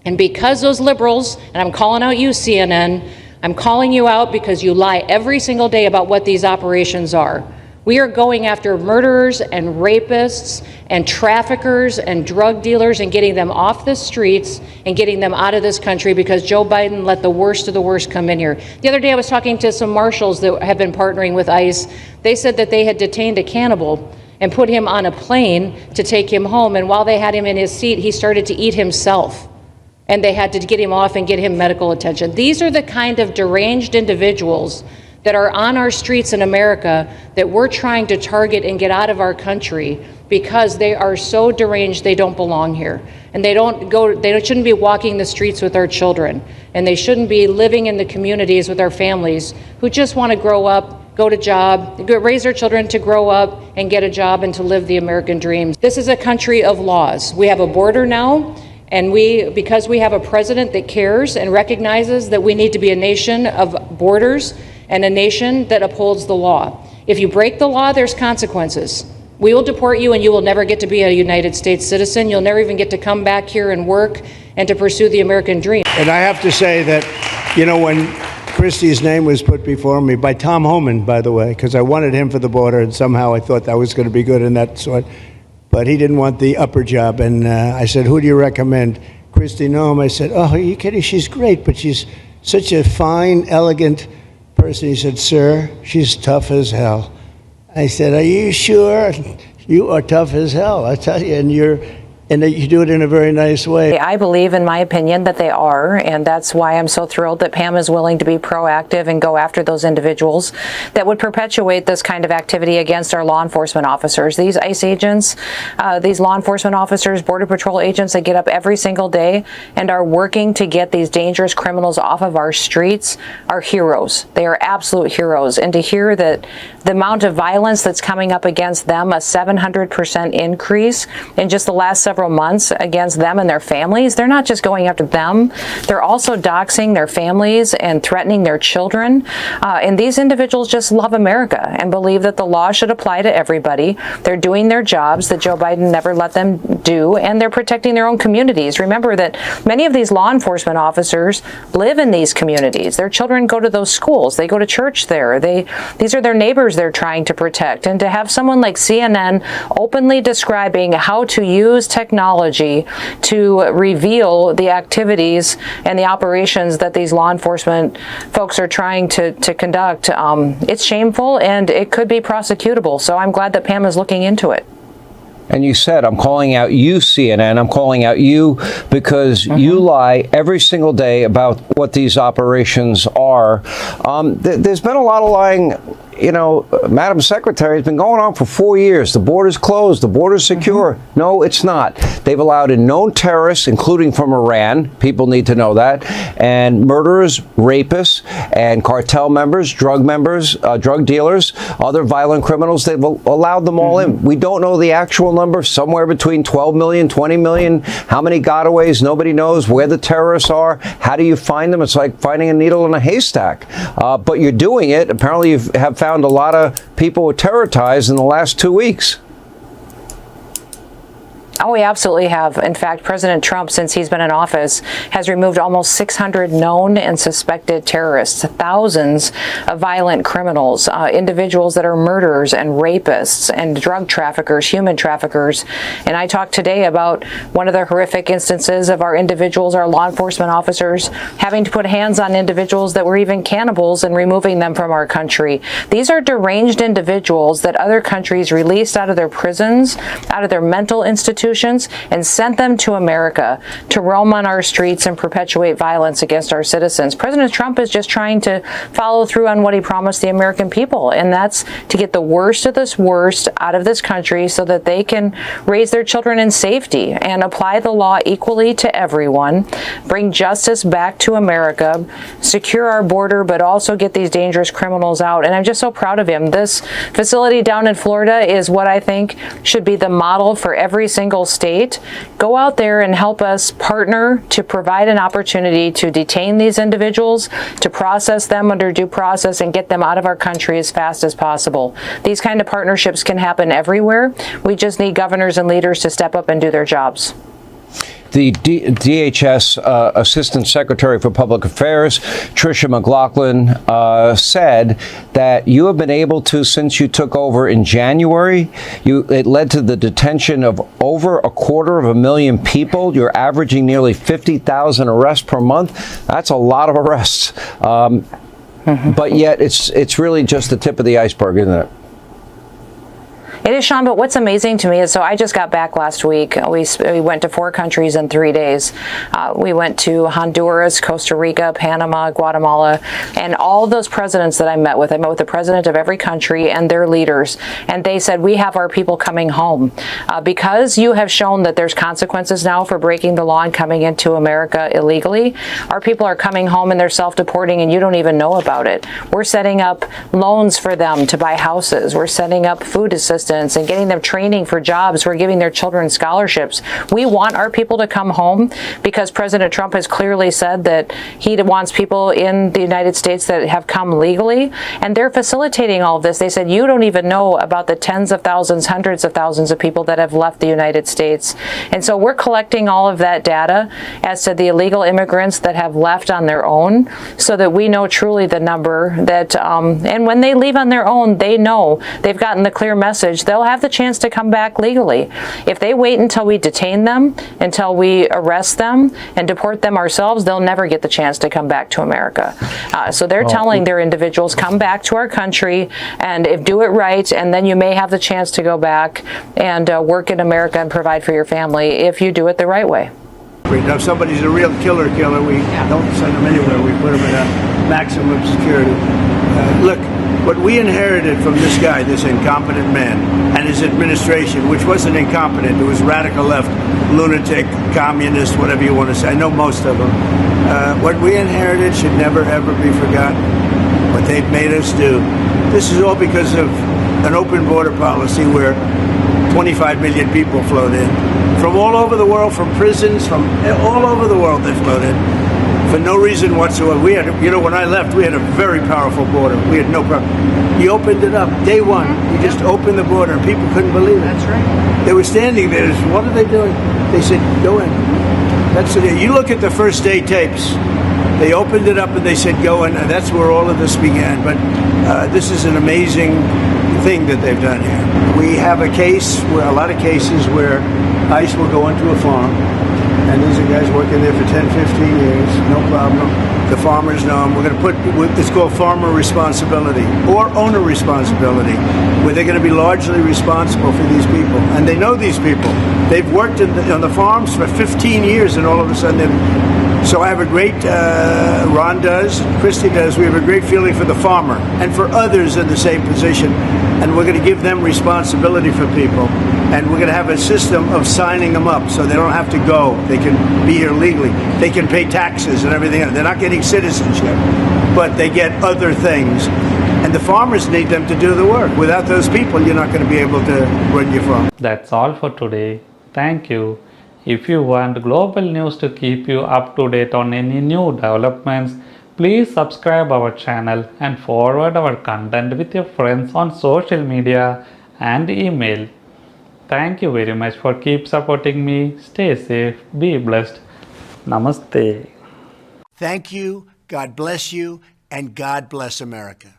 And because those liberals, and I'm calling out you, CNN, I'm calling you out because you lie every single day about what these operations are. We are going after murderers and rapists and traffickers and drug dealers and getting them off the streets and getting them out of this country because Joe Biden let the worst of the worst come in here. The other day I was talking to some marshals that have been partnering with ICE. They said that they had detained a cannibal and put him on a plane to take him home. And while they had him in his seat, he started to eat himself. And they had to get him off and get him medical attention. These are the kind of deranged individuals that are on our streets in America that we're trying to target and get out of our country because they are so deranged they don't belong here. And they shouldn't be walking the streets with our children. And they shouldn't be living in the communities with our families who just want to grow up, go to job, raise their children to grow up and get a job and to live the American dream. This is a country of laws. We have a border now. And because we have a president that cares and recognizes that we need to be a nation of borders and a nation that upholds the law. If you break the law, there's consequences. We will deport you and you will never get to be a United States citizen. You'll never even get to come back here and work and to pursue the American dream. And I have to say that, you know, when Kristi's name was put before me by Tom Homan, by the way, because I wanted him for the border and somehow I thought that was going to be good in that sort. But he didn't want the upper job. And I said, who do you recommend? Kristi Noem. I said, oh, are you kidding? She's great, but she's such a fine, elegant person. He said, sir, she's tough as hell. I said, are you sure? You are tough as hell, I tell you, and you do it in a very nice way. I believe, in my opinion, that they are, and that's why I'm so thrilled that Pam is willing to be proactive and go after those individuals that would perpetuate this kind of activity against our law enforcement officers. These ICE agents, these law enforcement officers, Border Patrol agents that get up every single day and are working to get these dangerous criminals off of our streets are heroes. They are absolute heroes. And to hear that the amount of violence that's coming up against them, a 700% increase in just the last several months against them and their families. They're not just going after them. They're also doxing their families and threatening their children. And these individuals just love America and believe that the law should apply to everybody. They're doing their jobs that Joe Biden never let them do, and they're protecting their own communities. Remember that many of these law enforcement officers live in these communities. Their children go to those schools. They go to church there. These are their neighbors they're trying to protect. And to have someone like CNN openly describing how to use technology to reveal the activities and the operations that these law enforcement folks are trying to conduct, it's shameful and it could be prosecutable. So I'm glad that Pam is looking into it. And you said, I'm calling out you, CNN. I'm calling out you because you lie every single day about what these operations are. There's been a lot of lying. You know, Madam Secretary, has been going on for 4 years. The border's closed. The border's secure. No, it's not. They've allowed in known terrorists, including from Iran. People need to know that. And murderers, rapists, and cartel members, drug dealers, other violent criminals. They've allowed them all in. We don't know the actual number. Somewhere between 12 million, 20 million. How many gotaways? Nobody knows where the terrorists are. How do you find them? It's like finding a needle in a haystack. But you're doing it. Apparently, you have found a lot of people with terror ties in the last 2 weeks. Oh, we absolutely have. In fact, President Trump, since he's been in office, has removed almost 600 known and suspected terrorists, thousands of violent criminals, individuals that are murderers and rapists and drug traffickers, human traffickers. And I talked today about one of the horrific instances of our individuals, our law enforcement officers, having to put hands on individuals that were even cannibals and removing them from our country. These are deranged individuals that other countries released out of their prisons, out of their mental institutions, and sent them to America to roam on our streets and perpetuate violence against our citizens. President Trump is just trying to follow through on what he promised the American people, and that's to get the worst of this worst out of this country so that they can raise their children in safety and apply the law equally to everyone, bring justice back to America, secure our border, but also get these dangerous criminals out. And I'm just so proud of him. This facility down in Florida is what I think should be the model for every single state. Go out there and help us partner to provide an opportunity to detain these individuals, to process them under due process, and get them out of our country as fast as possible. These kind of partnerships can happen everywhere. We just need governors and leaders to step up and do their jobs. the DHS Assistant Secretary for Public Affairs, Tricia McLaughlin, said that you have been able to, since you took over in January, it led to the detention of over 250,000 people. You're averaging nearly 50,000 arrests per month. That's a lot of arrests. But yet it's really just the tip of the iceberg, isn't it? It is, Sean, but what's amazing to me is, so I just got back last week. We went to 4 countries in 3 days. We went to Honduras, Costa Rica, Panama, Guatemala, and all those presidents that I met with the president of every country and their leaders, and they said, we have our people coming home. Because you have shown that there's consequences now for breaking the law and coming into America illegally, our people are coming home and they're self-deporting and you don't even know about it. We're setting up loans for them to buy houses. We're setting up food assistance and getting them training for jobs. We're giving their children scholarships. We want our people to come home because President Trump has clearly said that he wants people in the United States that have come legally, and they're facilitating all of this. They said, you don't even know about the tens of thousands, hundreds of thousands of people that have left the United States. And so we're collecting all of that data as to the illegal immigrants that have left on their own so that we know truly the number that, and when they leave on their own, they know they've gotten the clear message. They'll have the chance to come back legally. If they wait until we detain them, until we arrest them and deport them ourselves, they'll never get the chance to come back to America. So they're telling their individuals, come back to our country and do it right, and then you may have the chance to go back and work in America and provide for your family if you do it the right way. Now, if somebody's a real killer, we don't send them anywhere. We put them in a maximum security. Look, what we inherited from this guy, this incompetent man, and his administration, which wasn't incompetent, it was radical left, lunatic, communist, whatever you want to say. I know most of them. What we inherited should never, ever be forgotten. What they've made us do. This is all because of an open border policy where 25 million people flowed in. From all over the world, from prisons, from all over the world they flowed in. For no reason whatsoever. We had, when I left, we had a very powerful border. We had no problem. You opened it up day one. You just opened the border, and people couldn't believe it. That's right. They were standing there. What are they doing? They said, "Go in." That's it. You look at the first day tapes. They opened it up and they said, "Go in," and that's where all of this began. But this is an amazing thing that they've done here. We have a lot of cases where ICE will go into a farm. And these are guys working there for 10, 15 years, no problem. The farmers know them. We're going to put, it's called farmer responsibility or owner responsibility, where they're going to be largely responsible for these people. And they know these people. They've worked on the farms for 15 years, and all of a sudden so I have a great, Ron does, Kristi does, we have a great feeling for the farmer and for others in the same position. And we're going to give them responsibility for people. And we're going to have a system of signing them up so they don't have to go. They can be here legally. They can pay taxes and everything else. They're not getting citizenship, but they get other things. And the farmers need them to do the work. Without those people, you're not going to be able to run your farm. That's all for today. Thank you. If you want global news to keep you up to date on any new developments, please subscribe our channel and forward our content with your friends on social media and email. Thank you very much for keep supporting me. Stay safe, be blessed. Namaste. Thank you, God bless you, and God bless America.